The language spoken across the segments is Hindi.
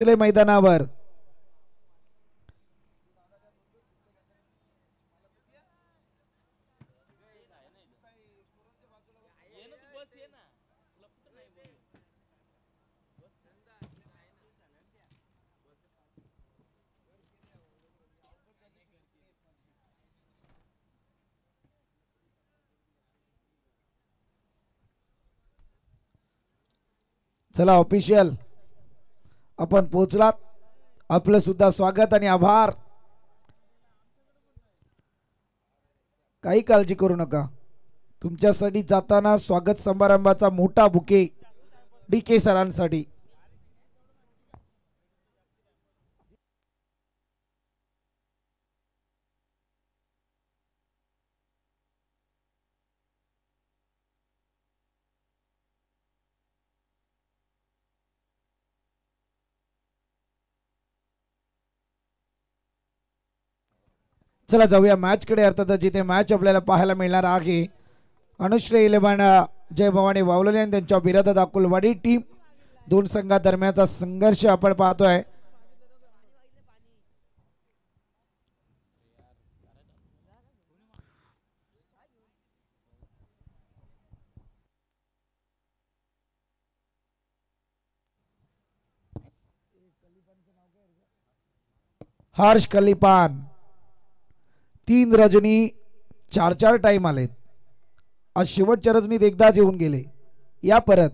मैदानावर चला ऑफिशियल आपण पोहोचलात. आपलं सुद्धा स्वागत आणि आभार. काही काळजी करू नका. तुमच्यासाठी जाताना स्वागत समारंभाचा मोठा बुके DK सरांसाठी. चला जाऊया मॅच कडे. अर्थात जिथे मॅच आपल्याला पाहायला मिळणार आहे अनुश्री 11 जय भवानी वावलोली आणि त्यांच्या विरोधात अकुलवाडी टीम. दोन संघादरम्यानचा संघर्ष आपण पाहतोय. हर्ष कलिपान 3 रजनी 4 टाइम आलेत. आज शेवटच्या रजनीत एकदाच येऊन गेले. या परत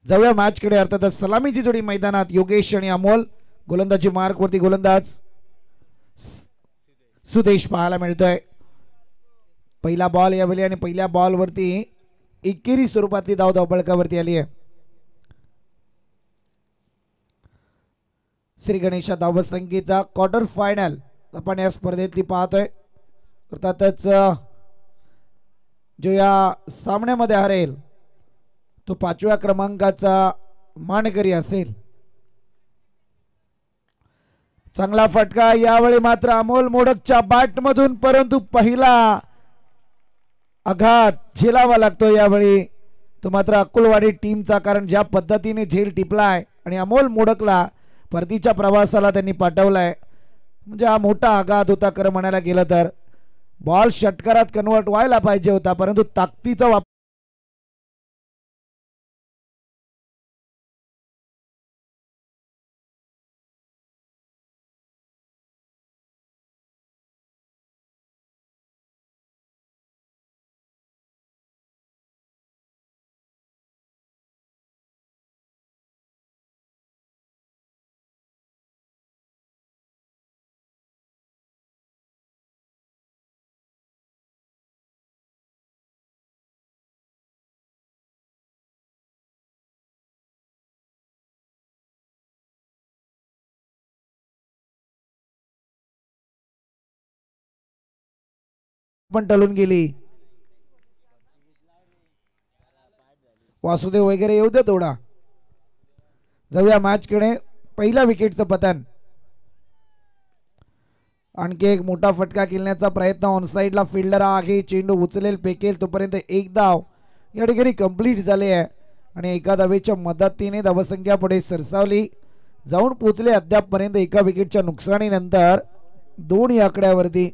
जाऊया मॅच कडे. अर्थात सलामीची जोडी मैदानात. योगेश आणि अमोल. गोलंदाजी मार्क वरती गोलंदाज सुदेश पाहायला मिळतोय. पहिला बॉल यावेळी आणि पहिल्या बॉल वरती एकेरी स्वरूपातली धाव धावपळकावरती आली आहे. श्री गणेशा धावसंख्येचा क्वार्टर फायनल आपण या स्पर्धेतली पाहतोय. अर्थातच जो या सामन्यामध्ये हरेल तो 5व्या क्रमांकाचा मानकरी असेल. चांगला फटका यावेळी मात्र अमोल मोडकच्या बॅट मधून, परंतु पहिला आघात झेलावा लागतो यावेळी तो मात्र अकुलवाडी टीमचा. कारण ज्या पद्धतीने झेल टिपलाय आणि अमोल मोडकला परतीच्या प्रवासाला त्यांनी पाठवलाय म्हणजे हा मोठा आघात होता. खरं म्हणायला गेलं तर बॉल षटकारात कन्वर्ट व्हायला पाहिजे होता, परंतु ताकदीचा वापर पण टलून गेली. वासुदेव वगैरे येऊ दे थोडा. जाऊया मॅच कडे. पहिल्या विकेटचं पतन. आणखी एक मोठा फटका खेळण्याचा प्रयत्न ऑनसाईडला फिल्डर आहे, चेंडू उचलेल फेकेल तोपर्यंत एक धाव या ठिकाणी कंप्लीट झाले आहे आणि एका धावेच्या मदतीने धावसंख्या पुढे सरसावली जाऊन पोहोचले अद्यापपर्यंत एका विकेटच्या नुकसानीनंतर 2 या आकड्यावरती.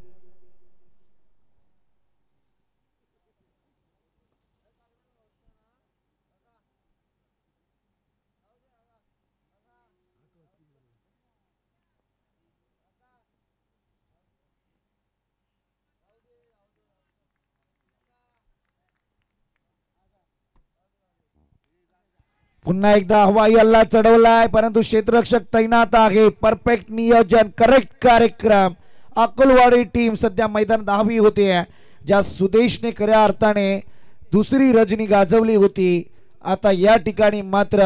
पुन्हा एकदा हवाई हल्ला चढवलाय परंतु क्षेत्ररक्षक तैनात आहे. परफेक्ट नियोजन, करेक्ट कार्यक्रम. अकोलवाडी टीम सध्या मैदानात हवी होती ज्या सुदेशने खऱ्या अर्थाने दुसरी रजनी गाजवली होती. आता या ठिकाणी मात्र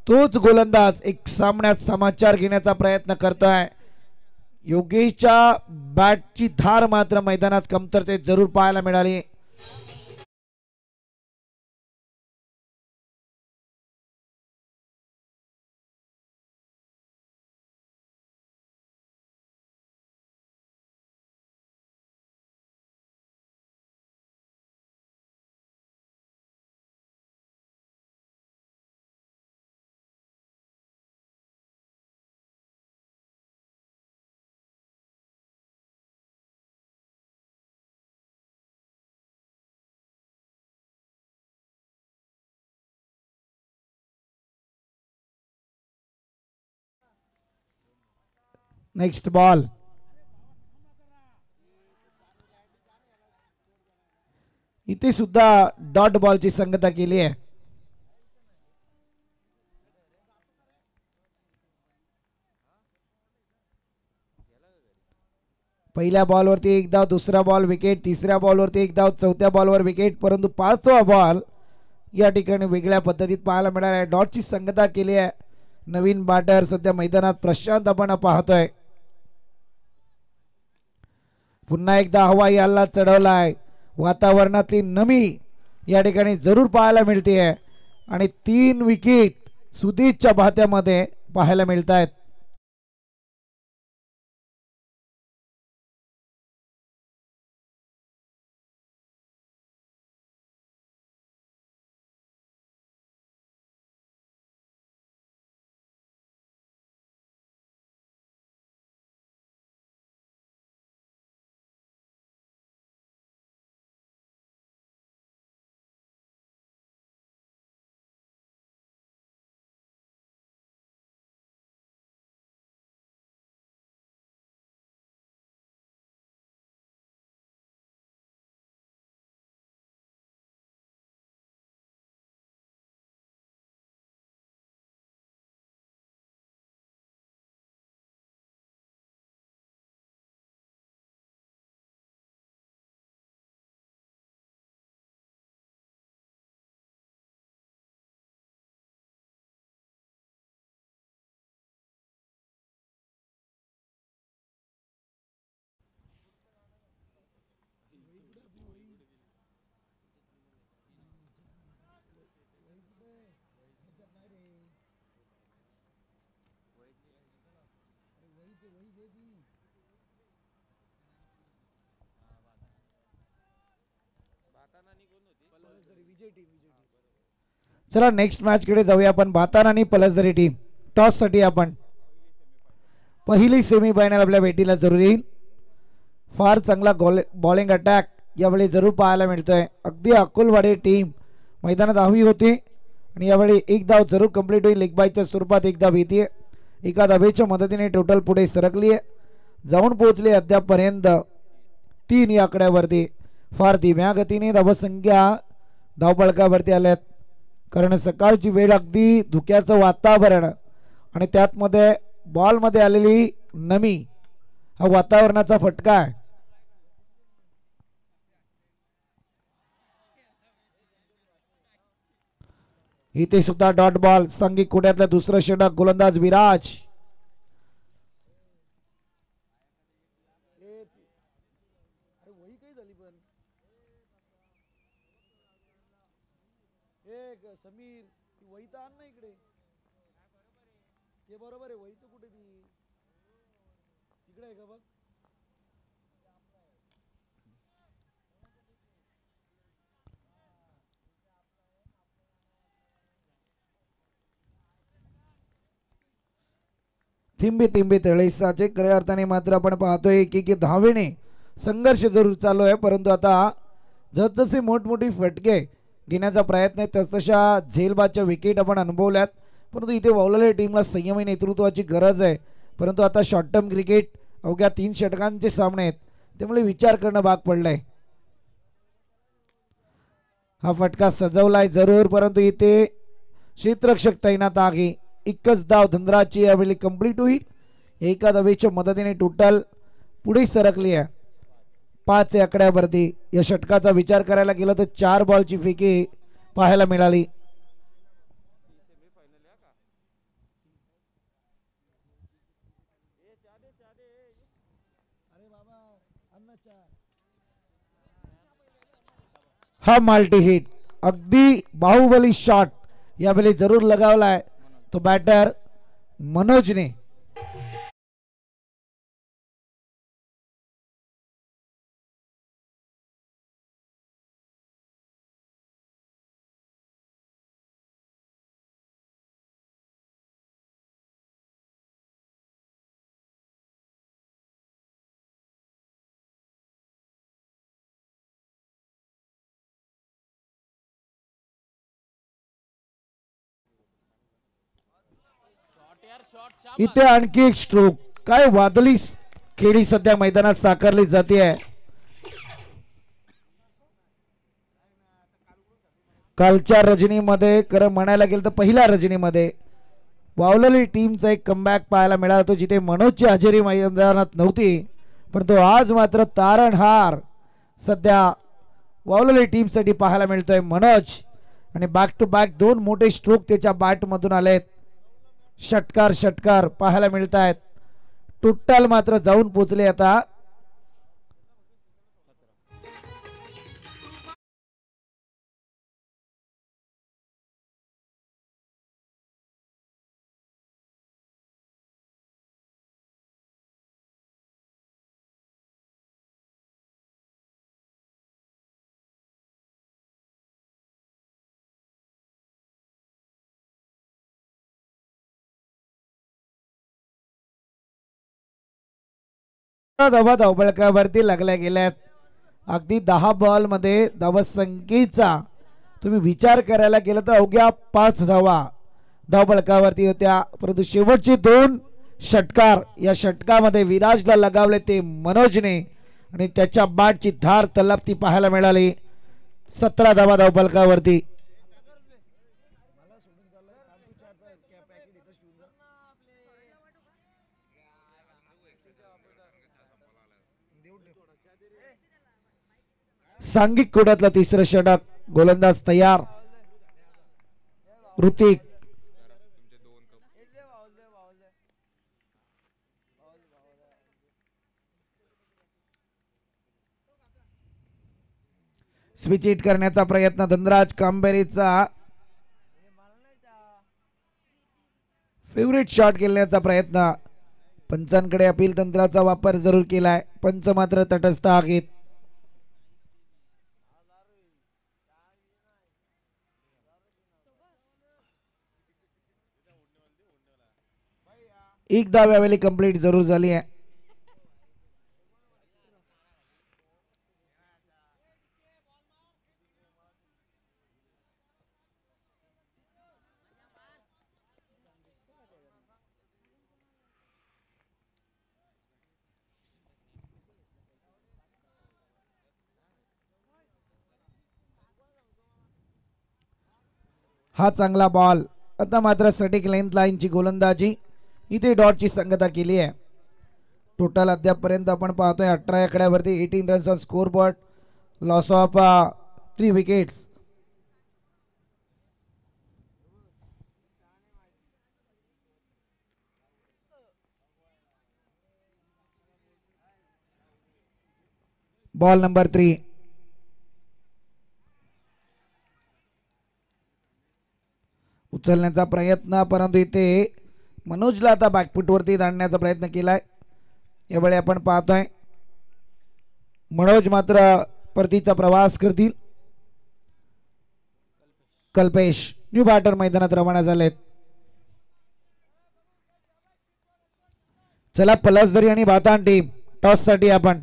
तोच गोलंदाज एक सामन्यात समाचार घेण्याचा प्रयत्न करतोय. योगेशच्या बॅटची धार मात्र मैदानात कमतरतेत जरूर पाहायला मिळाली. Next ball. इथे सुद्धा डॉट बॉलची संगता केली आहे. पहिल्या बॉलवरती एक धाव, दुसरा बॉल विकेट, तिसऱ्या बॉलवरती एक धाव, चौथ्या बॉलवर विकेट, परंतु 5वा बॉल या ठिकाणी वेगळ्या पद्धतीत पाहायला मिळाला आहे. डॉटची संगता केली आहे. नवीन बॅटर सध्या मैदानात प्रशांत आपण पाहतोय. पुन्हा एकदा हवाई हल्ला चढवलाय. वातावरणातली नमी या ठिकाणी जरूर पाहायला मिळते आणि 3 विकेट सुदेशच्या भात्यामध्ये पाहायला मिळत आहेत. चला नेक्स्ट मॅच कडे जाऊया आपण. भातान आणि पलसदरी टीम टॉस साठी आपण पहिली सेमीफायनल आपल्या भेटीला जरूर येईल. फार चांगला बॉलिंग अटॅक यावेळी जरूर पाहायला मिळतोय. अगदी अकोलवाडी टीम मैदानात हवी होती आणि यावेळी एक धाव जरूर कंप्लीट होईल. लेग बायच्या स्वरूपात एक धाव येते. एका धावेच्या मदतीने टोटल पुढे सरकली आहे. जाऊन पोहोचले अद्यापपर्यंत 3 या आकड्यावरती. फार धीम्या गतीने धावसंख्या धावपळकावरती आल्यात कारण सकाळची वेळ अगदी धुक्याचं वातावरण आणि त्यातमध्ये बॉलमध्ये आलेली नमी हा वातावरणाचा फटका आहे. इथे सुद्धा डॉट बॉल. सांघिक कुड्यातलं दुसरं षटक. गोलंदाज विराज. समीर वही तर आण ना इकडे. ते बरोबर आहे. वही तर कुठे ती तिकडे आहे का बघ. थिंबी थिंबी तळेसाचे खऱ्या अर्थाने मात्र आपण पाहतोय की धावेने संघर्ष जरूर चालू आहे, परंतु आता जसजसे मोठमोठी फटके घेण्याचा प्रयत्न आहे तसतशा झेलबादच्या विकेट आपण अनुभवल्यात, परंतु इथे वावलेल्या टीमला संयमी नेतृत्वाची गरज आहे. परंतु आता शॉर्ट टर्म क्रिकेट अवघ्या 3 षटकांचे सामने आहेत, त्यामुळे विचार करणं भाग पडलंय. हा फटका सजवलाय जरूर, परंतु इथे क्षेत्ररक्षक तैनात आहे. एकच धाव धनराजची यावेळी कंप्लीट होईल. एका धावेच्या मदतीने टोटल पुढे सरकली आहे 5 आकड्यावरती. या षटकाचा विचार करायला गेला तर 4 बॉलची फेकी पाहायला मिळाली. हा मल्टी हिट अगदी बाहुबली शॉट यावेळी जरूर लगावलाय तो बॅटर मनोजने. इथे आणखी एक स्ट्रोक. काय वादळी खेळी सध्या मैदानात साकारली जाते आहे. कालच्या रजनीमध्ये खरं म्हणायला गेलं तर पहिल्या रजनीमध्ये वावलेली टीमचा एक कमबॅक पाहायला मिळाला होता, जिथे मनोजची हजेरी मैदानात नव्हती, परंतु आज मात्र तारणहार सध्या वावलेली टीमसाठी पाहायला मिळतोय. मनोज आणि बॅक टू बॅक 2 मोठे स्ट्रोक त्याच्या बॅटमधून आलेत. षटकार पाहायला मिळत आहेत. टोटल मात्र जाऊन पोचले आता धावा धावपळकावरती लागल्या गेल्यात. अगदी 10 बॉल मध्ये धावसंख्येचा तुम्ही विचार करायला गेला तर अवघ्या 5 धावा धावपळकावरती होत्या, परंतु शेवटचे 2 षटकार या षटकामध्ये विराजला लगावले ते मनोजने आणि त्याच्या बॅटची धार तलपती पाहायला मिळाली. 17 धावा धावपळकावरती. सांघिक कोड्यातलं तिसरं षटक. गोलंदाज तयार. ऋतिक स्विच हिट करण्याचा प्रयत्न. धनराज कांबेरीचा फेवरेट शॉट खेळण्याचा प्रयत्न. पंचांकडे अपील तंत्राचा वापर जरूर केलाय, पंच मात्र तटस्थ आहेत. एक धाव यावेळी कंप्लीट जरूर झाली आहे. हा चांगला बॉल. आता मात्र सटीक लेंथ लाईनची गोलंदाजी. इथे डॉटची संगता केली आहे. टोटल अद्यापपर्यंत आपण पाहतोय 18 आकड्यावरती 18 runs on score board. Loss of 3 wickets. Ball number 3. उचलण्याचा प्रयत्न, परंतु इथे मनोजला आता बॅकफुटवरती आणण्याचा प्रयत्न केलाय. यावेळी आपण पाहतोय मनोज मात्र परतीचा प्रवास करतील. कल्पेश न्यू बॅटर मैदानात रवाना झालेत. चला पलसदरी आणि भातान टीम टॉस साठी आपण.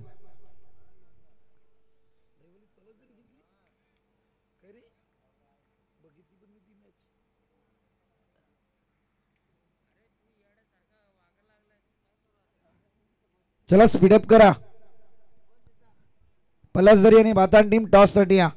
चला स्पीडअप करा. पलसदरी आणि भातान टीम टॉस साठी या.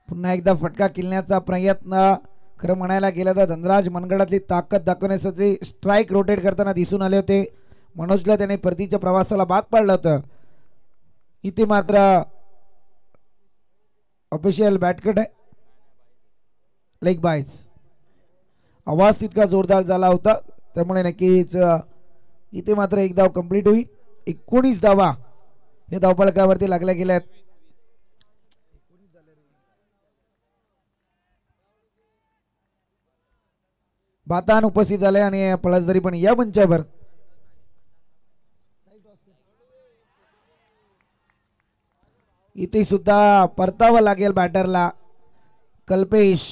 पुन्हा एकदा फटका किल्ल्याचा प्रयत्न. खरं म्हणायला गेलं तर धनराज मनगडातली ताकद दाखवण्यासाठी स्ट्राईक रोटेट करताना दिसून आले होते. मनोजला त्याने परतीच्या प्रवासाला भाग पाडलं होतं. इथे मात्र ऑफिशियल बॅटकट आहे. लेग बाईज आवाज तितका जोरदार झाला होता त्यामुळे नक्कीच इथे मात्र एक धाव कंप्लीट होईल. 19 धावा या धावफलकावरती लागल्या गेल्यात. भातान उपस्थित झाले आणि पळसदरी पण या मंचावर. इथे सुद्धा परतावं लागेल बॅटरला. Kalpesh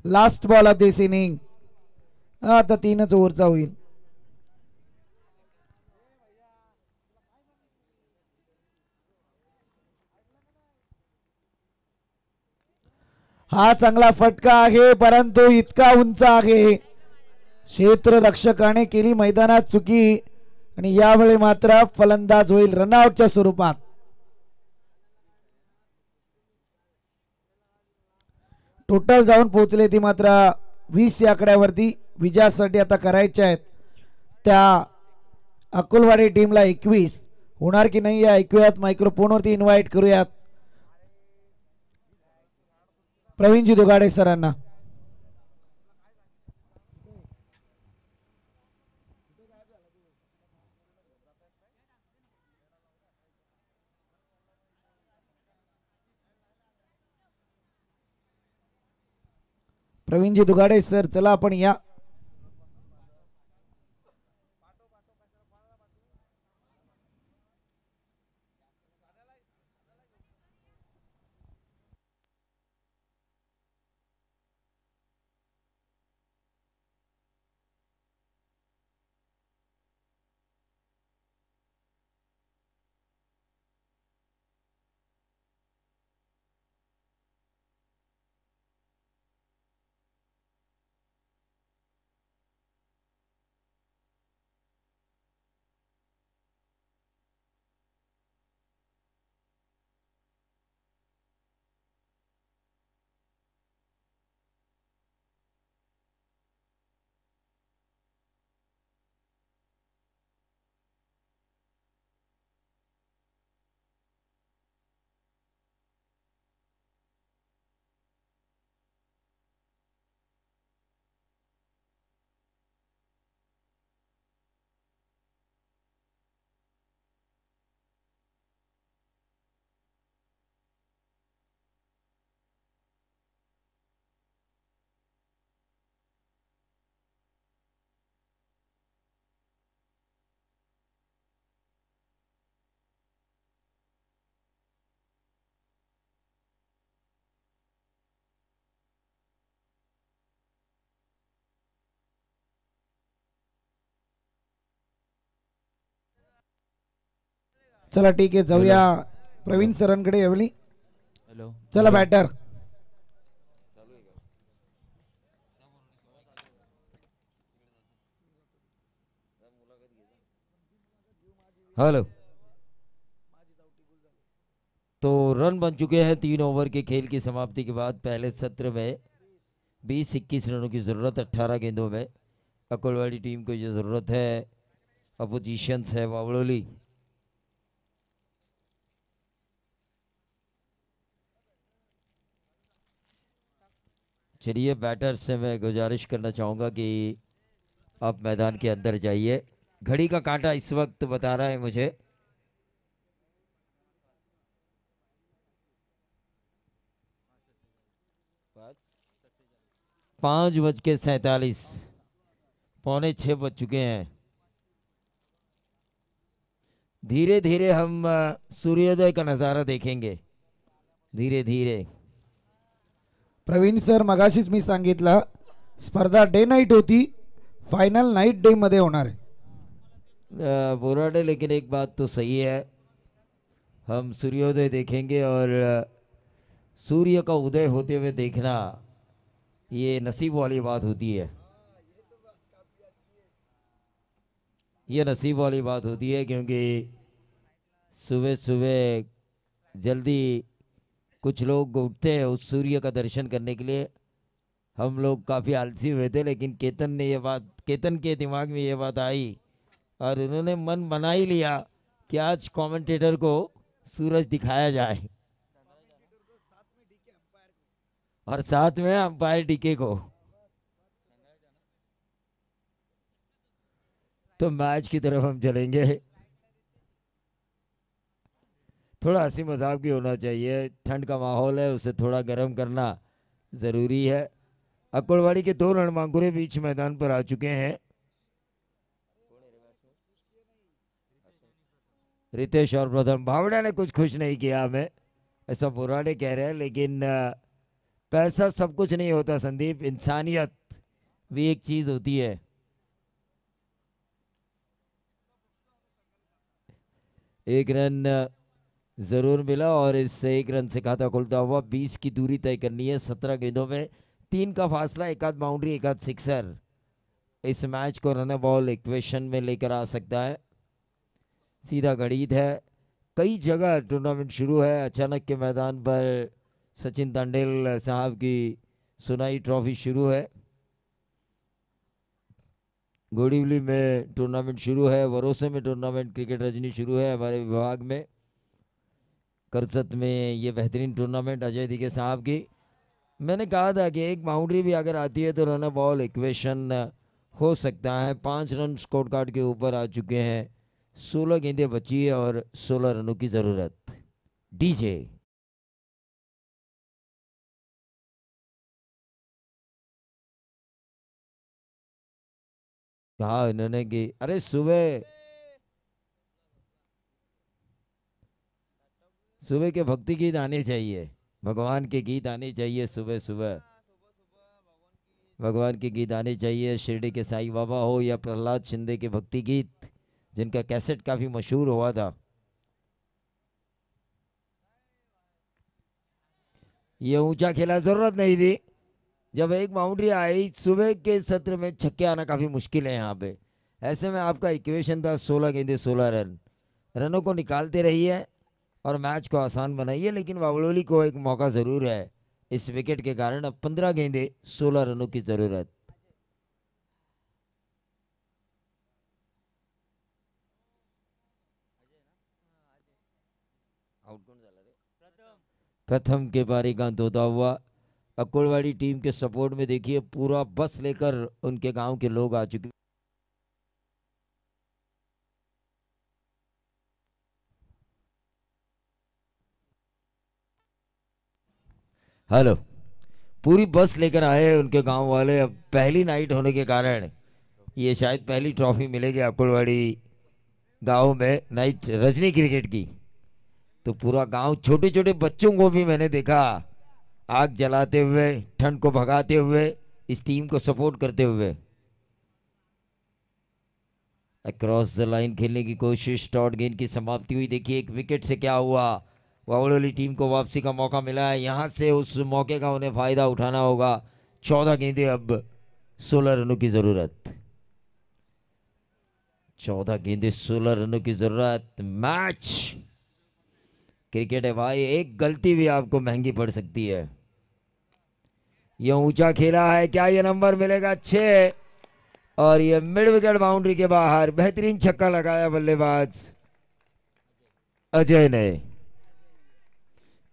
last ball of this innings. आता 3च ओव्हरचा होईल. हा चांगला फटका आहे परंतु इतका उंच आहे. क्षेत्ररक्षकाने केली मैदानात चुकी आणि यावेळी मात्र फलंदाज होईल रनआउटच्या स्वरूपात. टोटल जाऊन पोहोचले ती मात्र 20 या आकड्यावरती. विजयासाठी आता करायच्या आहेत त्या अकोलवाडी टीमला 21 होणार की नाही या ऐकूयात. मायक्रोफोनवरती इन्व्हाइट करूयात प्रवीणजी दुगाडे सरांना. प्रवीणजी दुगाडे सर चला आपण या. चला ठीक आहे जाऊया प्रवीण सरांकडे यावली. चला बॅटर. हॅलो तो रन बन चुके हैं 3 ओवर के खेल की समाप्ति के बाद। पहले सत्र में 20-21 रनों की ज़रूरत 18 गेंदों में। अकोलवाड़ी टीम को ये ज़रूरत है। अपोजिशंस है वावड़ोली। चलिए, बैटर से मैं गुजारिश करना चाहूँगा कि आप मैदान के अंदर जाइए। घड़ी का कांटा इस वक्त बता रहा है मुझे 5:47, 5:45 बज चुके हैं। धीरे धीरे हम सूर्योदय का नज़ारा देखेंगे, धीरे धीरे। प्रवीण सर, मगाशीच मी सांगितलं स्पर्धा डे नाईट होती, फायनल नाईट डे मध्ये होणार आहे. बोराडे, लेकिन एक बात तो सही है, हम सूर्योदय देखेंगे और सूर्य का उदय होते हुए देखना ये नसीब वाली बात होती है। ये नसीब वाली बात होती है क्योंकि सुबह सुबह जल्दी कुछ लोग उठते हैं उस सूर्य का दर्शन करने के लिए। हम लोग काफ़ी आलसी हुए थे, लेकिन केतन के दिमाग में ये बात आई और उन्होंने मन बना ही लिया कि आज कमेंटेटर को सूरज दिखाया जाए और साथ में अंपायर डीके को। तो मैच की तरफ हम चलेंगे। थोड़ा हंसी मजाक भी होना चाहिए, ठंड का माहौल है, उसे थोड़ा गर्म करना ज़रूरी है। अकोलवाड़ी के 2 रणबांकुरे बीच मैदान पर आ चुके हैं। रितेश और प्रथम। भावना ने कुछ खुश नहीं किया हमें, ऐसा बुराड़े कह रहे हैं, लेकिन पैसा सब कुछ नहीं होता संदीप, इंसानियत भी एक चीज होती है। एक रन जरूर मिला और इस 1 रन से खाता खुलता हुआ 20 की दूरी तय करनी है 17 गेंदों में। 3 का फासला, 1 आध बाउंड्री, 1 आध सिक्सर इस मैच को रन बॉल इक्वेशन में लेकर आ सकता है। सीधा गणित है। कई जगह टूर्नामेंट शुरू है। अचानक के मैदान पर सचिन तांडेल साहब की सुनाई ट्रॉफी शुरू है। गोड़ीवली में टूर्नामेंट शुरू है। वरोसे में टूर्नामेंट क्रिकेट रजनी शुरू है हमारे विभाग में। करसत में ये बेहतरीन टूर्नामेंट अजय दिगे साहब की। मैंने कहा था कि एक बाउंड्री भी अगर आती है तो रन बॉल इक्वेशन हो सकता है। 5 रन स्कोर कार्ड के ऊपर आ चुके हैं। 16 गेंदें बची है और 16 रनों की ज़रूरत। डीजे कहा इन्होंने कि अरे सुबह सुबह के भक्ति गीत आने चाहिए, भगवान के गीत आने चाहिए। सुबह सुबह भगवान के गीत आने चाहिए। शिरडी के साईं बाबा हो या प्रहलाद शिंदे के भक्ति गीत, जिनका कैसेट काफ़ी मशहूर हुआ था। ये ऊंचा खेला, जरूरत नहीं थी। जब एक बाउंड्री आई, सुबह के सत्र में छक्के आना काफ़ी मुश्किल है यहाँ पे। ऐसे में आपका इक्वेशन था 16 गेंदे 16 रन। रनों को निकालते रहिए और मैच को आसान बनाइए, लेकिन वावड़ोली को एक मौका ज़रूर है इस विकेट के कारण। अब 15 गेंदे 16 रनों की ज़रूरत। प्रथम के पारी का अंत होता हुआ। अकोलवाड़ी टीम के सपोर्ट में देखिए पूरा बस लेकर उनके गांव के लोग आ चुके। हेलो, पूरी बस लेकर आए उनके गांव वाले। अब पहली नाइट होने के कारण ये शायद पहली ट्रॉफी मिलेगी अकोलवाड़ी गांव में नाइट रजनी क्रिकेट की। तो पूरा गांव, छोटे छोटे बच्चों को भी मैंने देखा आग जलाते हुए, ठंड को भगाते हुए, इस टीम को सपोर्ट करते हुए। अक्रॉस द लाइन खेलने की कोशिश, डॉट गेंद की समाप्ति हुई। देखिए एक विकेट से क्या हुआ। वावड़ोली टीम को वापसी का मौका मिला है, यहां से उस मौके का उन्हें फायदा उठाना होगा। 14 गेंदे, अब 16 रनों की जरूरत। 14 गेंदे 16 रनों की जरूरत। मैच क्रिकेट है भाई, एक गलती भी आपको महंगी पड़ सकती है। ये ऊंचा खेला है, क्या ये नंबर मिलेगा? 6। और ये मिड विकेट बाउंड्री के बाहर, बेहतरीन छक्का लगाया बल्लेबाज अजय ने।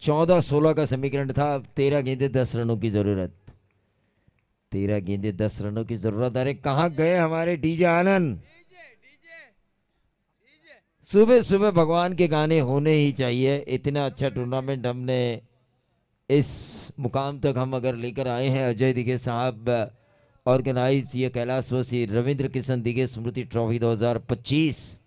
14-16 का समीकरण था। अब 13 गेंदे 10 रनों की जरूरत। 13 गेंदे 10 रनों की जरूरत। अरे कहाँ गए हमारे डीजे आनंद? सुबह सुबह भगवान के गाने होने ही चाहिए। इतना अच्छा टूर्नामेंट हमने इस मुकाम तक हम अगर लेकर आए हैं, अजय दिगे साहब ऑर्गेनाइज ये कैलाशवासी रविंद्र किशन दिगे स्मृति ट्रॉफी 2025।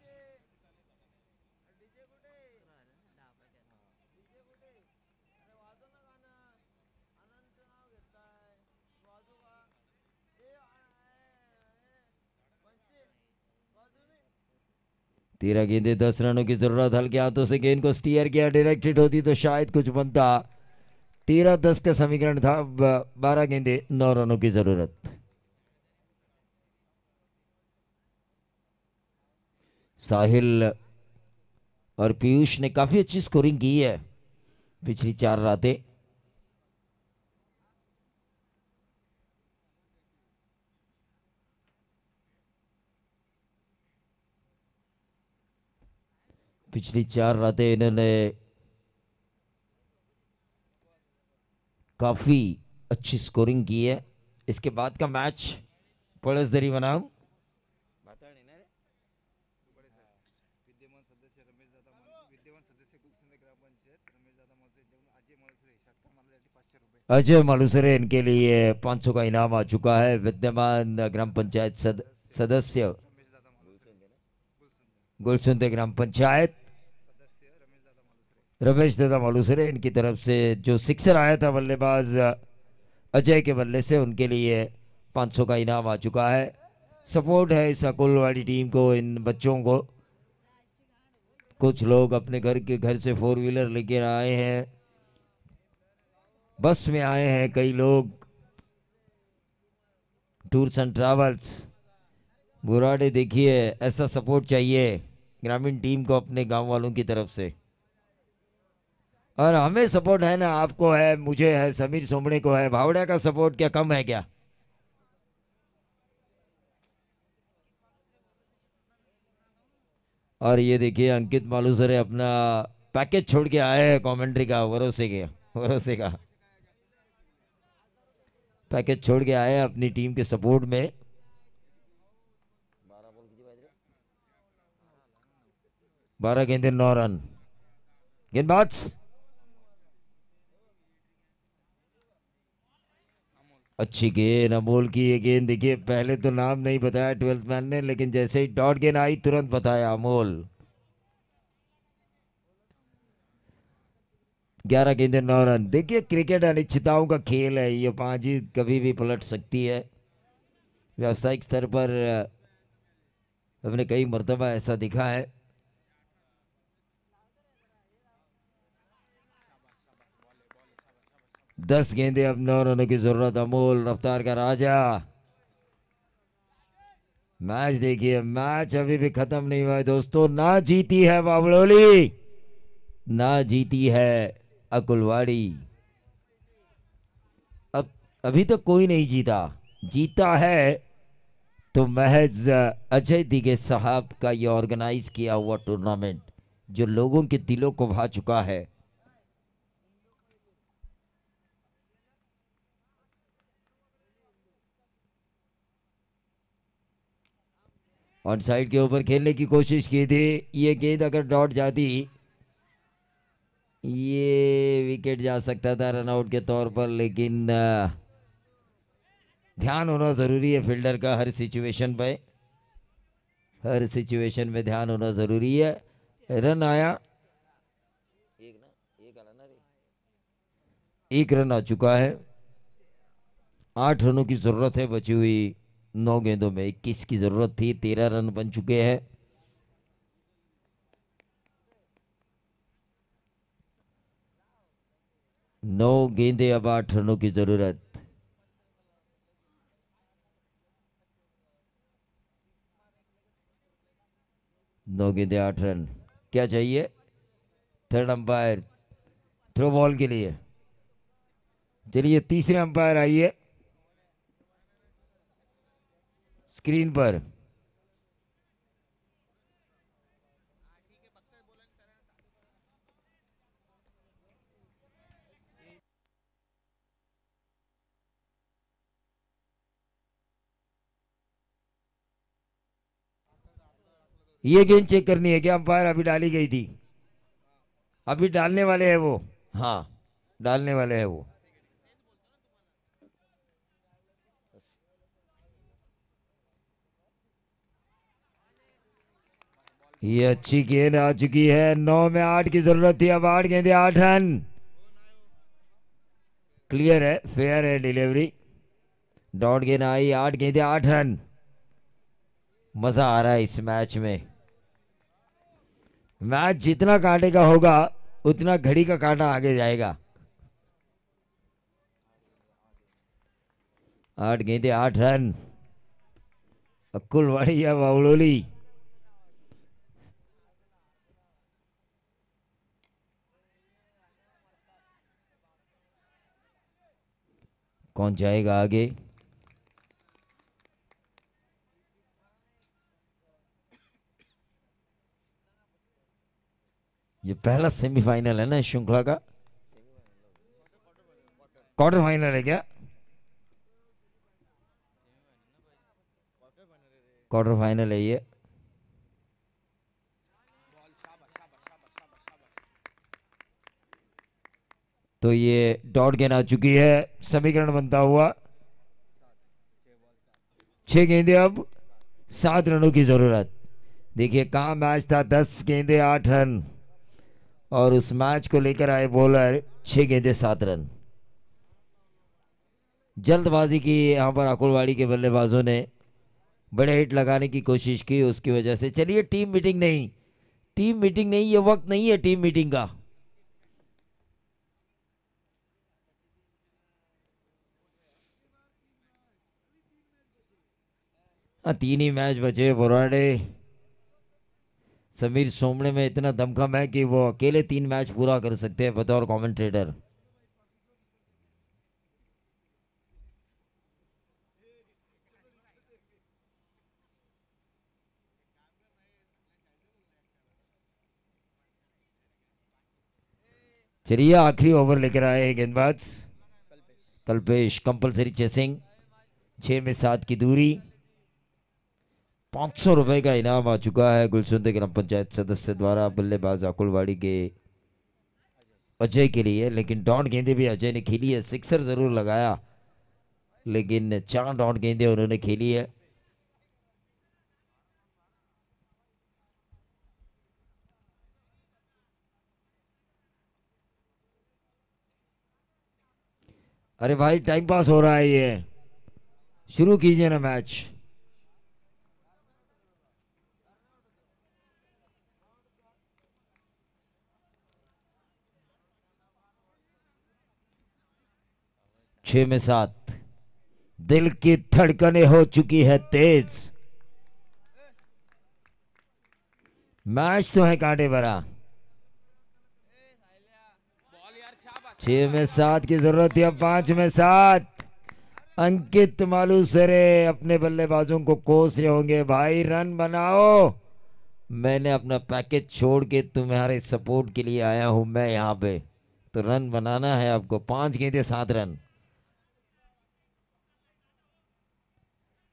तेरह गेंदे 10 रनों की जरूरत। हल्के हाथों से गेंद को स्टीयर किया, डायरेक्टेड होती तो शायद कुछ बनता। 13-10 का समीकरण था। 12 गेंदे 9 रनों की जरूरत। साहिल और पीयूष ने काफी अच्छी स्कोरिंग की है पिछली 4 रातें। पिछली 4 रातें इन्होंने काफी अच्छी स्कोरिंग की है। इसके बाद का मैच पळसदरी बनाम अजय मालूसरे, इनके लिए 500 का इनाम आ चुका है। विद्यमान ग्राम पंचायत सदस्य गुलसुंदे ग्राम पंचायत रमेश दादा मालूसरे, इनकी तरफ से जो सिक्सर आया था बल्लेबाज अजय के बल्ले से, उनके लिए 500 का इनाम आ चुका है। सपोर्ट है इस अकुलवाड़ी टीम को, इन बच्चों को। कुछ लोग अपने घर से 4 व्हीलर लेकर आए हैं, बस में आए हैं, कई लोग टूर्स एंड ट्रैवल्स। बुराड़े देखिए, ऐसा सपोर्ट चाहिए ग्रामीण टीम को अपने गांव वालों की तरफ से। और हमें सपोर्ट है ना, आपको है, मुझे है, समीर सोमड़े को है। भावड़ा का सपोर्ट क्या कम है क्या? और ये देखिए अंकित मालूसरे अपना पैकेज छोड़ के आए हैं कमेंट्री का, भरोसे का पैकेज छोड़ के आए हैं अपनी टीम के सपोर्ट में। 12 गेंदे 9 रन। गेंदबाज अच्छी गेंद अमोल की। ये गेंद देखिए, पहले तो नाम नहीं बताया 12th मैन ने, लेकिन जैसे ही डॉट गेंद आई तुरंत बताया अमोल। 11 गेंदे 9 रन। देखिए क्रिकेट अनिश्चितताओं का खेल है, ये बाजी कभी भी पलट सकती है। व्यावसायिक स्तर पर हमने कई मर्तबा ऐसा दिखा है। दस गेंदे, अब 9 रनों की जरूरत। अमोल रफ्तार का राजा। मैच देखिए, मैच अभी भी खत्म नहीं हुआ है दोस्तों। ना जीती है बावड़ोली, ना जीती है अकुलवाड़ी। अब अभी तक कोई नहीं जीता। जीता है तो महज अजय दिगे साहब का ये ऑर्गेनाइज किया हुआ टूर्नामेंट, जो लोगों के दिलों को भा चुका है। ऑन साइड के ऊपर खेलने की कोशिश की थी। ये गेंद अगर डॉट जाती, ये विकेट जा सकता था रनआउट के तौर पर, लेकिन ध्यान होना जरूरी है फील्डर का हर सिचुएशन पे। हर सिचुएशन में ध्यान होना जरूरी है। रन आया, एक रन आ चुका है। 8 रनों की जरूरत है बची हुई 9 गेंदों में। 21 की जरूरत थी, 13 रन बन चुके हैं। नौ गेंदे, अब 8 रनों की जरूरत। नौ गेंदे 8 रन। क्या चाहिए? थर्ड अंपायर थ्रो बॉल के लिए। चलिए तीसरे अंपायर आइए स्क्रीन पर। ये गेंद चेक करनी है क्या अंपायर? अभी डाली गई थी, अभी डालने वाले हैं वो। हाँ डालने वाले हैं वो। ये अच्छी गेंद आ चुकी है। 9 में 8 की जरूरत थी, अब 8 गेंदे 8 रन। क्लियर है, फेयर है डिलीवरी। डॉट गेंद आई, 8 गेंदे 8 रन। मजा आ रहा है इस मैच में। मैच जितना कांटे का होगा उतना घड़ी का कांटा आगे जाएगा। 8 गेंदे 8 रन। अक्कुलवाड़ी या बावड़ोली। कौन जाएगा आगे? ये पहला सेमीफाइनल है ना इस श्रृंखला का? क्वार्टर फाइनल है क्या? क्वार्टर फाइनल है ये। तो ये डॉट गेंद आ चुकी है। समीकरण बनता हुआ 6 गेंदे अब 7 रनों की जरूरत। देखिए कहाँ मैच था, 10 गेंदे 8 रन और उस मैच को लेकर आए बॉलर 6 गेंदे 7 रन। जल्दबाजी की यहाँ पर अकुलवाड़ी के बल्लेबाजों ने, बड़े हिट लगाने की कोशिश की, उसकी वजह से। चलिए टीम मीटिंग नहीं, टीम मीटिंग नहीं, ये वक्त नहीं है टीम मीटिंग का। हाँ 3 ही मैच बचे बोराडे। समीर सोमणे में इतना दमखम है कि वो अकेले 3 मैच पूरा कर सकते हैं बतौर कमेंटेटर। चलिए आखिरी ओवर लेकर आए हैं गेंदबाज कल्पेश। कंपलसरी चेसिंग, 6 में 7 की दूरी। 500 रुपए का इनाम आ चुका है गुलसुंदे ग्राम पंचायत सदस्य द्वारा बल्लेबाज अकुलवाड़ी के अजय के लिए। लेकिन डॉट गेंदे भी अजय ने खेली है, सिक्सर जरूर लगाया लेकिन 4 डॉट गेंदे उन्होंने खेली है। अरे भाई टाइम पास हो रहा है, ये शुरू कीजिए ना मैच। छह में 7। दिल की धड़कनें हो चुकी है तेज। मैच तो है कांटे भरा। 6 में 7 की जरूरत थी, अब 5 में 7। अंकित मालूसरे अपने बल्लेबाजों को कोस रहे होंगे, भाई रन बनाओ। मैंने अपना पैकेज छोड़ के तुम्हारे सपोर्ट के लिए आया हूं मैं यहाँ पे, तो रन बनाना है आपको। 5 गेंदे 7 रन।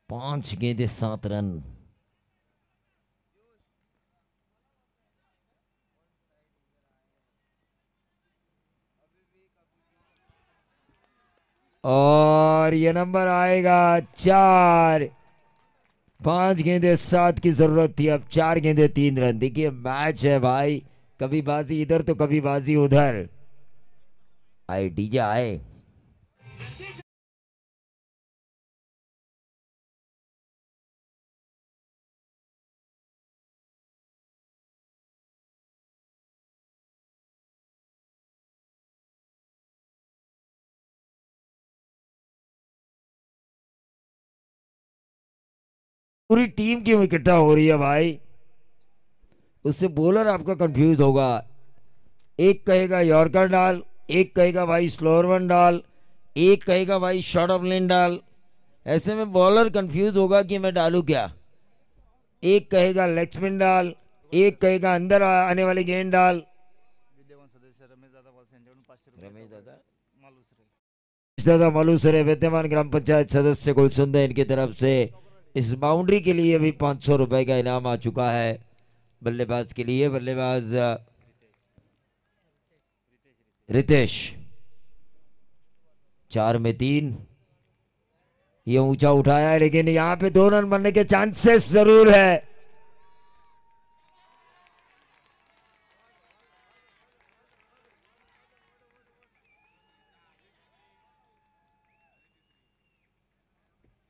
5 गेंदे 7 रन। और ये नंबर आएगा 4। 5 गेंदे 7 की जरूरत थी, अब 4 गेंदे 3 रन। देखिए मैच है भाई, कभी बाजी इधर तो कभी बाजी उधर। आए डीजे आए। पूरी टीम क्यों इकट्ठा हो रही है भाई? उससे बॉलर आपका कंफ्यूज होगा। एक कहेगा यॉर्कर डाल, एक कहेगा भाई स्लोअर वन डाल, एक कहेगा भाई शॉर्ट ऑफ लेन डाल। ऐसे में बॉलर कंफ्यूज होगा कि मैं डालूं क्या। एक कहेगा लेग स्पिन डाल, एक कहेगा अंदर आने वाली गेंद डाल। रमेश दादा मालूसरे विद्यमान ग्राम पंचायत सदस्य गुलसुंदर, इनकी तरफ से इस बाउंड्री के लिए भी 500 रुपए का इनाम आ चुका है बल्लेबाज के लिए। बल्लेबाज रितेश, 4 में 3। ये ऊंचा उठाया है लेकिन यहां पे 2 रन बनने के चांसेस जरूर है।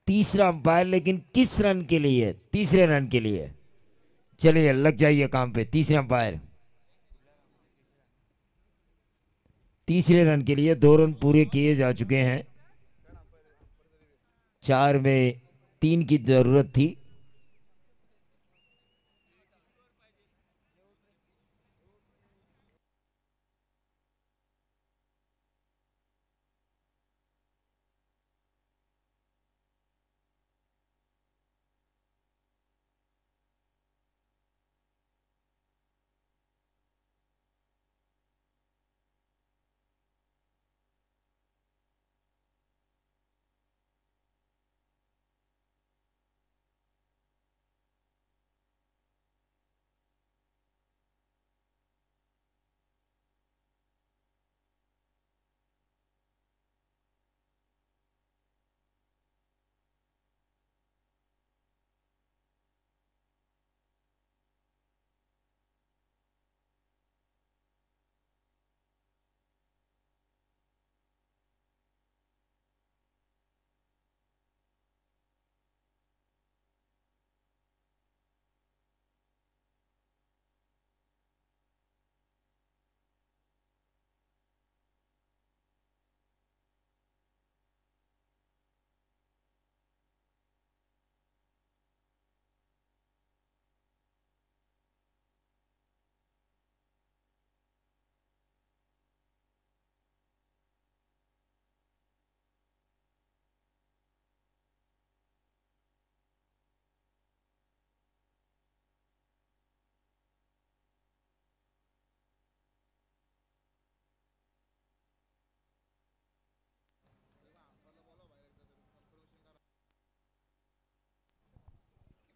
तीसरा अंपायर, लेकिन किस रन के लिए? तीसरे रन के लिए। चलिए लग जाइए काम पे। तीसरे अंपायर तीसरे रन के लिए 2 रन पूरे किए जा चुके हैं। 4 में 3 की जरूरत थी।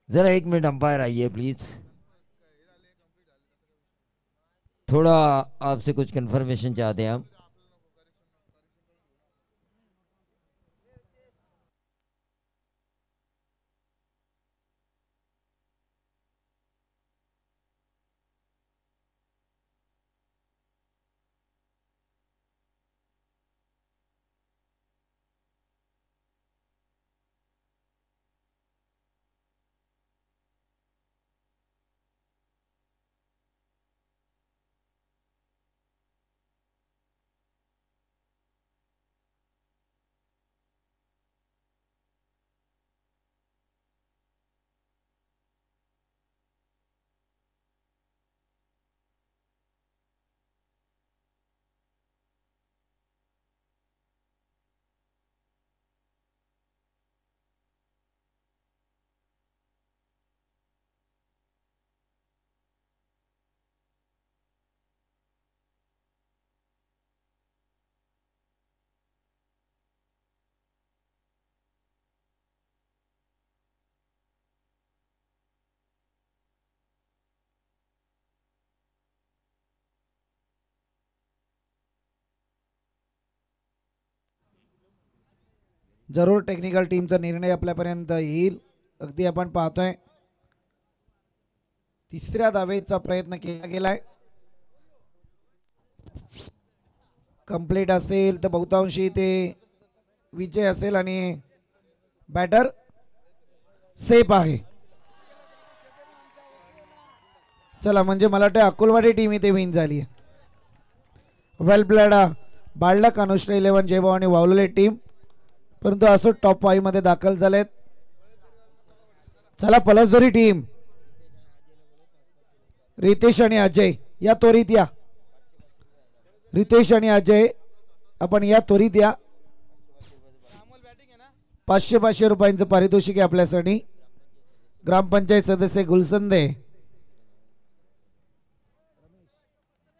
जरा 1 मिनट अंपायर आइए प्लीज। थोड़ा आपसे कुछ कंफर्मेशन चाहते हैं हम। जरूर टेक्निकल टीमचा निर्णय आपल्यापर्यंत येईल. अगदी आपण पाहतोय तिसऱ्या धावेचा प्रयत्न केला गेलाय. कंप्लीट असेल तर बहुतांशी ते विजय असेल आणि बॅटर सेफ आहे. चला म्हणजे मला वाटतं अकोलवाडी टीम इथे विन झाली आहे. वेल प्लेड बाळला कानुष्ट 11 जेबो आणि वावलेले टीम, परंतु असं टॉप 5 मध्ये दाखल झालेत. चला पलसदरी टीम, रितेश आणि अजय या त्वरित या. रितेश आणि अजय आपण या त्वरित या. 500 रुपयांचं पारितोषिक आहे आपल्यासाठी. ग्रामपंचायत सदस्य गुलसंदे